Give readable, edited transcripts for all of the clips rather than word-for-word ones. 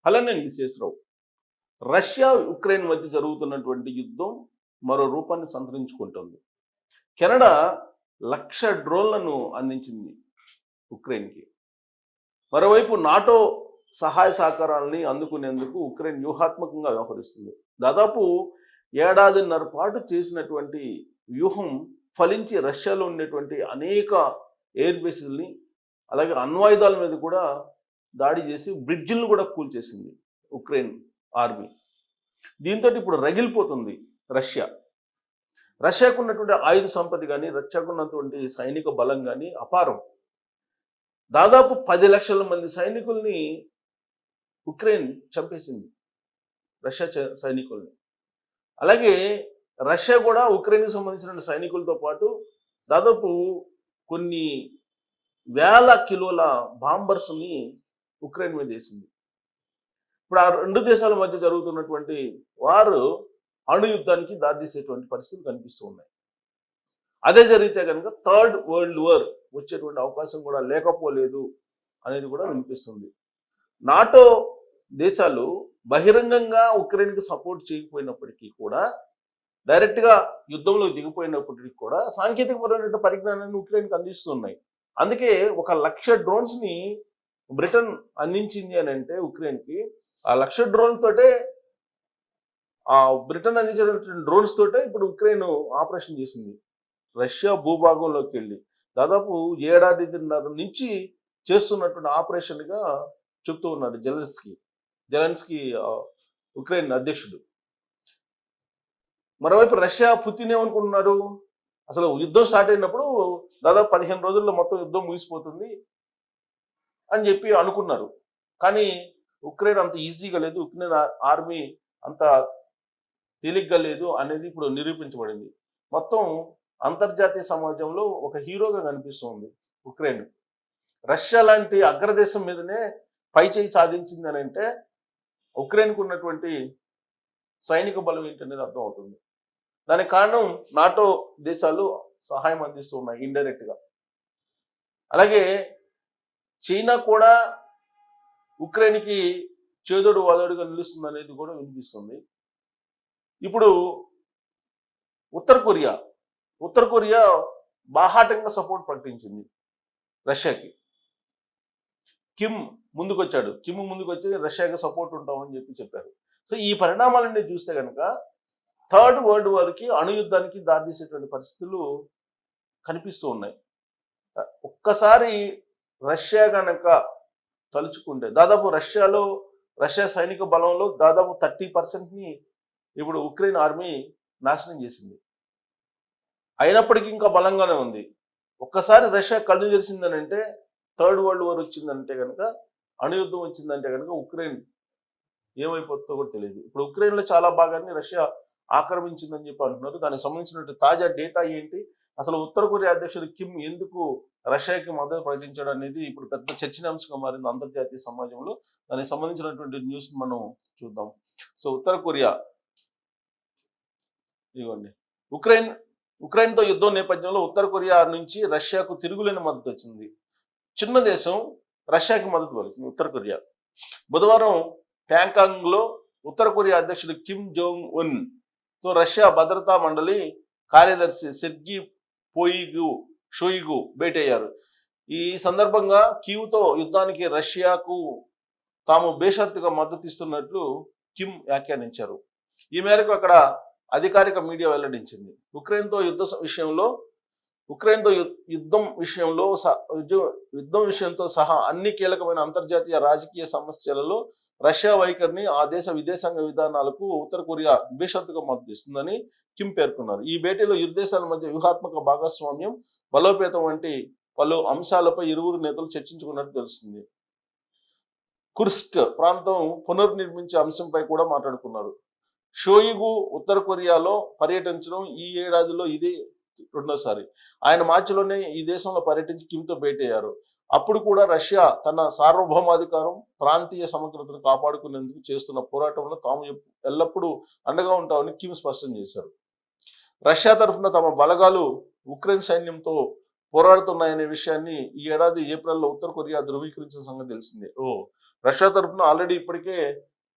Hello, నేను Visweswara Rao. Russia Ukraine మధ్య జరుగుతున్నటువంటి యుద్ధం మరో రూపాన్ని సంతరించుకుంటుంది. కెనడా 1,00,000 డ్రోన్లను అందించింది ఉక్రెయిన్కి. మరోవైపు నాటో సహాయ సహకారాలని అందుకునేందుకు ఉక్రెయిన్ వ్యూహాత్మకంగా వ్యవహరిస్తుంది. దాదాపు ఏడాదిన్నర పాటు చేసినటువంటి వ్యూహం ఫలించి రష్యాలో ఉండేటువంటి అనేక ఎయిర్ బేస్ని అలాగే అణ్వాయుధాల మీద కూడా దాడి చేసి బ్రిడ్జిలను కూడా కూల్చేసింది ఉక్రెయిన్ ఆర్మీ. దీంతో ఇప్పుడు రగిలిపోతుంది రష్యా. రష్యాకు ఉన్నటువంటి ఆయుధ సంపత్తి కానీ రష్యాకు ఉన్నటువంటి సైనిక బలం కానీ అపారం. దాదాపు 10 లక్షల మంది సైనికుల్ని ఉక్రెయిన్ చంపేసింది, రష్యా సైనికుల్ని. అలాగే రష్యా కూడా ఉక్రెయిన్కి సంబంధించిన సైనికులతో పాటు దాదాపు కొన్ని వేల కిలోల బాంబర్స్ని ఉక్రెయిన్ మీద వేసింది. ఇప్పుడు ఆ రెండు దేశాల మధ్య జరుగుతున్నటువంటి వారు అణు యుద్ధానికి దారితీసేటువంటి పరిస్థితులు కనిపిస్తూ ఉన్నాయి. అదే జరిగితే కనుక థర్డ్ వరల్డ్ వార్ వచ్చేటువంటి అవకాశం కూడా లేకపోలేదు అనేది కూడా వినిపిస్తుంది. నాటో దేశాలు బహిరంగంగా ఉక్రెయిన్కి సపోర్ట్ చేయకపోయినప్పటికీ కూడా, డైరెక్ట్గా యుద్ధంలో దిగిపోయినప్పటికీ కూడా సాంకేతికపరమైన పరిజ్ఞానాన్ని ఉక్రెయిన్కి అందిస్తున్నాయి. అందుకే 1,00,000 డ్రోన్స్ని బ్రిటన్ అందించింది అని అంటే ఉక్రెయిన్కి, ఆ 1,00,000 డ్రోన్ తోటే, ఆ బ్రిటన్ అందించినటువంటి డ్రోన్స్ తోటే ఇప్పుడు ఉక్రెయిన్ ఆపరేషన్ చేసింది. రష్యా భూభాగంలోకి వెళ్ళి దాదాపు ఏడాదిన్నర నుంచి చేస్తున్నటువంటి ఆపరేషన్గా చెప్తూ ఉన్నారు జెలెన్స్కీ ఉక్రెయిన్ అధ్యక్షుడు. మరోవైపు రష్యా పుతిన్ ఏమనుకుంటున్నారు, అసలు యుద్ధం స్టార్ట్ అయినప్పుడు దాదాపు 15 రోజుల్లో మొత్తం యుద్ధం ముగిసిపోతుంది అని చెప్పి అనుకున్నారు. కానీ ఉక్రెయిన్ అంత ఈజీగా లేదు, ఉక్రెయిన్ ఆర్మీ అంత తేలిగ్గా లేదు అనేది ఇప్పుడు నిరూపించబడింది. మొత్తం అంతర్జాతీయ సమాజంలో ఒక హీరోగా కనిపిస్తుంది ఉక్రెయిన్. రష్యా లాంటి అగ్రదేశం మీదనే పైచేయి సాధించింది అని అంటే ఉక్రెయిన్కు ఉన్నటువంటి సైనిక బలం ఏంటనేది అర్థమవుతుంది. దానికి కారణం నాటో దేశాలు సహాయం అందిస్తూ ఉన్నాయి ఇండైరెక్ట్గా. అలాగే చైనా కూడా ఉక్రెయిన్కి చేదోడు వాదోడుగా నిలుస్తుంది అనేది కూడా వినిపిస్తుంది. ఇప్పుడు ఉత్తర కొరియా బాహాటంగా సపోర్ట్ ప్రకటించింది రష్యాకి. కిమ్ ముందుకు వచ్చి రష్యాకి సపోర్ట్ ఉంటామని చెప్పారు. సో ఈ పరిణామాలన్నీ చూస్తే కనుక థర్డ్ వరల్డ్ వార్కి, అణు యుద్ధానికి దారితీసేటువంటి పరిస్థితులు కనిపిస్తూ ఉన్నాయి. ఒక్కసారి రష్యా కనుక తలుచుకుంటే దాదాపు రష్యా సైనిక బలంలో దాదాపు 30%ని ఇప్పుడు ఉక్రెయిన్ ఆర్మీ నాశనం చేసింది. అయినప్పటికీ ఇంకా బలంగానే ఉంది. ఒక్కసారి రష్యా కళ్ళు తెరిచిందనంటే, థర్డ్ వరల్డ్ వార్ వచ్చిందంటే కనుక, అణుయుద్ధం వచ్చిందంటే కనుక ఉక్రెయిన్ ఏమైపోతుందో కూడా తెలియదు. ఇప్పుడు ఉక్రెయిన్లో చాలా భాగాన్ని రష్యా ఆక్రమించిందని చెప్పి అంటున్నారు. దానికి సంబంధించినటువంటి తాజా డేటా ఏంటి, అసలు ఉత్తర కొరియా అధ్యక్షుడు కిమ్ ఎందుకు రష్యాకి మద్దతు ప్రకటించాడు అనేది ఇప్పుడు పెద్ద చర్చనీయాంశంగా మారింది అంతర్జాతీయ సమాజంలో. దానికి సంబంధించినటువంటి న్యూస్ మనం చూద్దాం. సో ఉత్తర కొరియా, ఇదిగోండి, ఉక్రెయిన్తో యుద్ధం నేపథ్యంలో ఉత్తర కొరియా నుంచి రష్యాకు తిరుగులేని మద్దతు వచ్చింది. చిన్న దేశం రష్యాకి మద్దతు పలికింది ఉత్తర కొరియా. బుధవారం ప్యాంగాంగ్లో ఉత్తర కొరియా అధ్యక్షుడు కిమ్ జోంగ్ ఉన్ తో రష్యా భద్రతా మండలి కార్యదర్శి సెర్జీ షోయిగు భేటయ్యారు. ఈ సందర్భంగా కీవ్తో యుద్ధానికి రష్యాకు తాము బేషరతుగా మద్దతు ఇస్తున్నట్లు కిమ్ వ్యాఖ్యానించారు. ఈ మేరకు అక్కడ అధికారిక మీడియా వెల్లడించింది. ఉక్రెయిన్తో యుద్ధం విషయంతో సహా అన్ని కీలకమైన అంతర్జాతీయ రాజకీయ సమస్యలలో రష్యా వైఖరిని, ఆ దేశ విదేశాంగ విధానాలకు ఉత్తర కొరియా బేషరతుగా మద్దతు ఇస్తుందని కిమ్ పేర్కొన్నారు. ఈ భేటీలో ఇరు దేశాల మధ్య వ్యూహాత్మక భాగస్వామ్యం, బలోపేతం వంటి పలు అంశాలపై ఇరువురు నేతలు చర్చించుకున్నట్టు తెలుస్తుంది. కుర్స్క్ ప్రాంతం పునర్నిర్మించే అంశంపై కూడా మాట్లాడుకున్నారు. షోయిగు ఉత్తర కొరియాలో పర్యటించడం ఈ ఏడాదిలో ఇది రెండోసారి. ఆయన మార్చిలోనే ఈ దేశంలో పర్యటించి కిమ్తో భేటయ్యారు. అప్పుడు కూడా రష్యా తన సార్వభౌమాధికారం, ప్రాంతీయ సమగ్రతను కాపాడుకునేందుకు చేస్తున్న పోరాటంలో తాము ఎల్లప్పుడూ అండగా ఉంటామని కిమ్ స్పష్టం చేశారు. రష్యా తరఫున తమ బలగాలు ఉక్రెయిన్ సైన్యంతో పోరాడుతున్నాయనే విషయాన్ని ఈ ఏడాది ఏప్రిల్లో ఉత్తర కొరియా ధృవీకరించిన సంగతి తెలిసిందే. రష్యా తరఫున ఆల్రెడీ ఇప్పటికే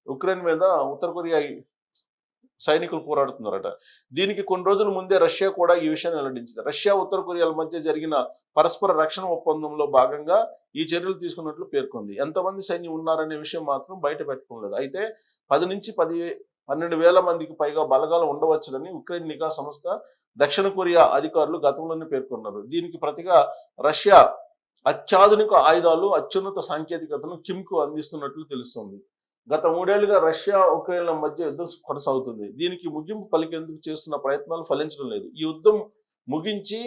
ఉక్రెయిన్ మీద ఉత్తర కొరియా సైనికులు పోరాడుతున్నారట. దీనికి కొన్ని రోజుల ముందే రష్యా కూడా ఈ విషయాన్ని వెల్లడించింది. రష్యా ఉత్తర కొరియాల మధ్య జరిగిన పరస్పర రక్షణ ఒప్పందంలో భాగంగా ఈ చర్యలు తీసుకున్నట్లు పేర్కొంది. ఎంతమంది సైన్యం ఉన్నారనే విషయం మాత్రం బయట పెట్టుకోలేదు. అయితే 10 నుంచి 12,000 మందికి పైగా బలగాలు ఉండవచ్చునని ఉక్రెయిన్ నిఘా సంస్థ దక్షిణ కొరియా అధికారులు గతంలోనే పేర్కొన్నారు. దీనికి ప్రతిగా రష్యా అత్యాధునిక ఆయుధాలు, అత్యున్నత సాంకేతికతను కిమ్కు అందిస్తున్నట్లు తెలుస్తోంది. గత 3 ఏళ్లుగా రష్యా ఉక్రెయిన్ల మధ్య యుద్ధం కొనసాగుతుంది. దీనికి ముగింపు పలికేందుకు చేస్తున్న ప్రయత్నాలు ఫలించడం లేదు. ఈ యుద్ధం ముగించి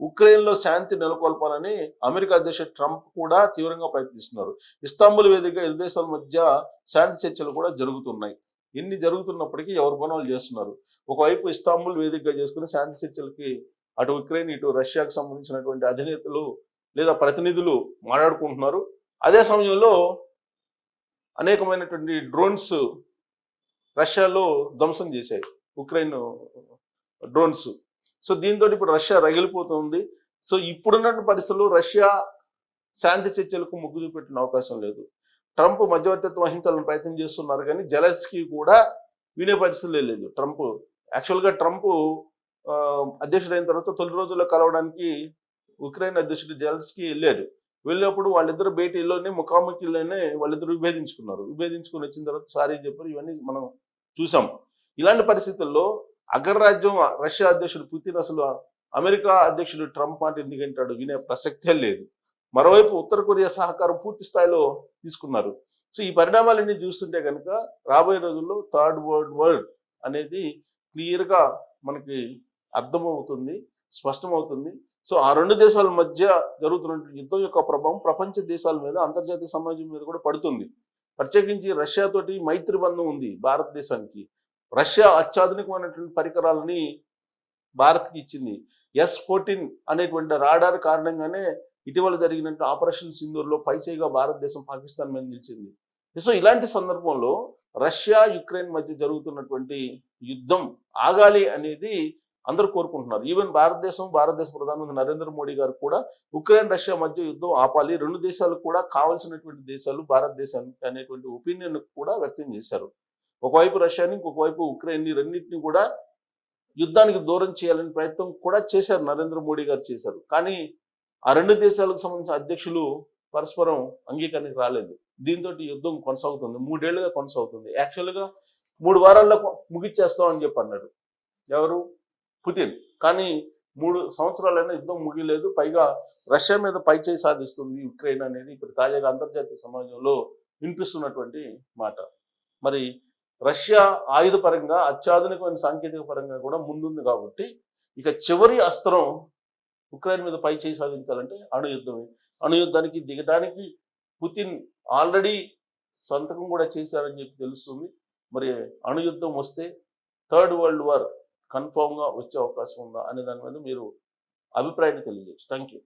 ఉక్రెయిన్లో శాంతి నెలకొల్పాలని అమెరికా అధ్యక్షుడు ట్రంప్ కూడా తీవ్రంగా ప్రయత్నిస్తున్నారు. ఇస్తాంబుల్ వేదికగా ఇరు దేశాల మధ్య శాంతి చర్చలు కూడా జరుగుతున్నాయి. ఇన్ని జరుగుతున్నప్పటికీ ఎవరు పనులు చేస్తున్నారు. ఒకవైపు ఇస్తాంబుల్ వేదికగా చేసుకుని శాంతి చర్చలకి అటు ఉక్రెయిన్ ఇటు రష్యాకు సంబంధించినటువంటి అధినేతలు లేదా ప్రతినిధులు మాట్లాడుకుంటున్నారు. అదే సమయంలో అనేకమైనటువంటి డ్రోన్స్ రష్యాలో ధ్వంసం చేశాయి, ఉక్రెయిన్ డ్రోన్స్. సో దీంతో ఇప్పుడు రష్యా రగిలిపోతుంది. సో ఇప్పుడున్నటువంటి పరిస్థితుల్లో రష్యా శాంతి చర్చలకు మొగ్గు చూపెట్టిన అవకాశం లేదు. ట్రంప్ మధ్యవర్తిత్వం వహించాలని ప్రయత్నం చేస్తున్నారు, కానీ జెలెన్స్కీ కూడా వినే పరిస్థితులే లేదు. యాక్చువల్గా ట్రంప్ అధ్యక్షుడైన తర్వాత తొలి రోజుల్లో కలవడానికి ఉక్రెయిన్ అధ్యక్షుడు జెలెన్స్కీ వెళ్ళారు. వెళ్ళినప్పుడు వాళ్ళిద్దరు భేటీలోనే ముఖాముఖిలోనే వాళ్ళిద్దరు విభేదించుకుని వచ్చిన తర్వాత సారీ చెప్పారు. ఇవన్నీ మనం చూసాం. ఇలాంటి పరిస్థితుల్లో అగ్రరాజ్యం రష్యా అధ్యక్షుడు పుతిన్ అసలు అమెరికా అధ్యక్షుడు ట్రంప్ మాట ఎందుకంటాడు, వినే ప్రసక్తే లేదు. మరోవైపు ఉత్తర కొరియా సహకారం పూర్తి స్థాయిలో తీసుకున్నారు. సో ఈ పరిణామాలన్నీ చూస్తుంటే కనుక రాబోయే రోజుల్లో థర్డ్ వరల్డ్ వార్ అనేది క్లియర్గా మనకి అర్థమవుతుంది, స్పష్టమవుతుంది. సో ఆ రెండు దేశాల మధ్య జరుగుతున్న యుద్ధం యొక్క ప్రభావం ప్రపంచ దేశాల మీద, అంతర్జాతీయ సమాజం మీద కూడా పడుతుంది. ప్రత్యేకించి రష్యాతోటి మైత్రి బంధం ఉంది భారతదేశానికి. రష్యా అత్యాధునికమైనటువంటి పరికరాలని భారత్కి ఇచ్చింది. S-14 అనేటువంటి రాడార్ కారణంగానే ఇటీవల జరిగినట్టు ఆపరేషన్ సింధూర్లో పైచేయిగా భారతదేశం పాకిస్తాన్ మీద నిలిచింది. సో ఇలాంటి సందర్భంలో రష్యా యుక్రెయిన్ మధ్య జరుగుతున్నటువంటి యుద్ధం ఆగాలి అనేది అందరూ కోరుకుంటున్నారు. ఈవెన్ భారతదేశ ప్రధానమంత్రి నరేంద్ర మోడీ గారు కూడా ఉక్రెయిన్ రష్యా మధ్య యుద్ధం ఆపాలి, రెండు దేశాలు కూడా కావాల్సినటువంటి దేశాలు భారతదేశానికి అనేటువంటి ఒపీనియన్ కూడా వ్యక్తం చేశారు. ఒకవైపు రష్యాని, ఇంకొకవైపు ఉక్రెయిన్ని, రెండింటిని కూడా యుద్ధానికి దూరం చేయాలని ప్రయత్నం కూడా చేశారు, నరేంద్ర మోడీ గారు చేశారు. కానీ ఆ రెండు దేశాలకు సంబంధించిన అధ్యక్షులు పరస్పరం అంగీకారానికి రాలేదు. దీంతో యుద్ధం కొనసాగుతుంది, 3 ఏళ్లుగా కొనసాగుతుంది. యాక్చువల్గా 3 వారాల్లో ముగిచ్చేస్తామని చెప్పి అన్నాడు ఎవరు, పుతిన్. కానీ 3 సంవత్సరాలైనా యుద్ధం ముగిలేదు. పైగా రష్యా మీద పైచేయి సాధిస్తుంది ఉక్రెయిన్ అనేది ఇప్పుడు తాజాగా అంతర్జాతీయ సమాజంలో వినిపిస్తున్నటువంటి మాట. మరి రష్యా ఆయుధపరంగా, అత్యాధునికమైన సాంకేతిక పరంగా కూడా ముందుంది కాబట్టి ఇక చివరి అస్త్రం ఉక్రెయిన్ మీద పైచేయి సాధించాలంటే అణుయుద్ధమే. అణుయుద్ధానికి దిగడానికి పుతిన్ ఆల్రెడీ సంతకం కూడా చేశారని చెప్పి తెలుస్తుంది. మరి అణుయుద్ధం వస్తే థర్డ్ వరల్డ్ వార్ కన్ఫామ్గా వచ్చే అవకాశం ఉందా అనే దాని మీద మీరు అభిప్రాయాన్ని తెలియజేయచ్చు. Thank you.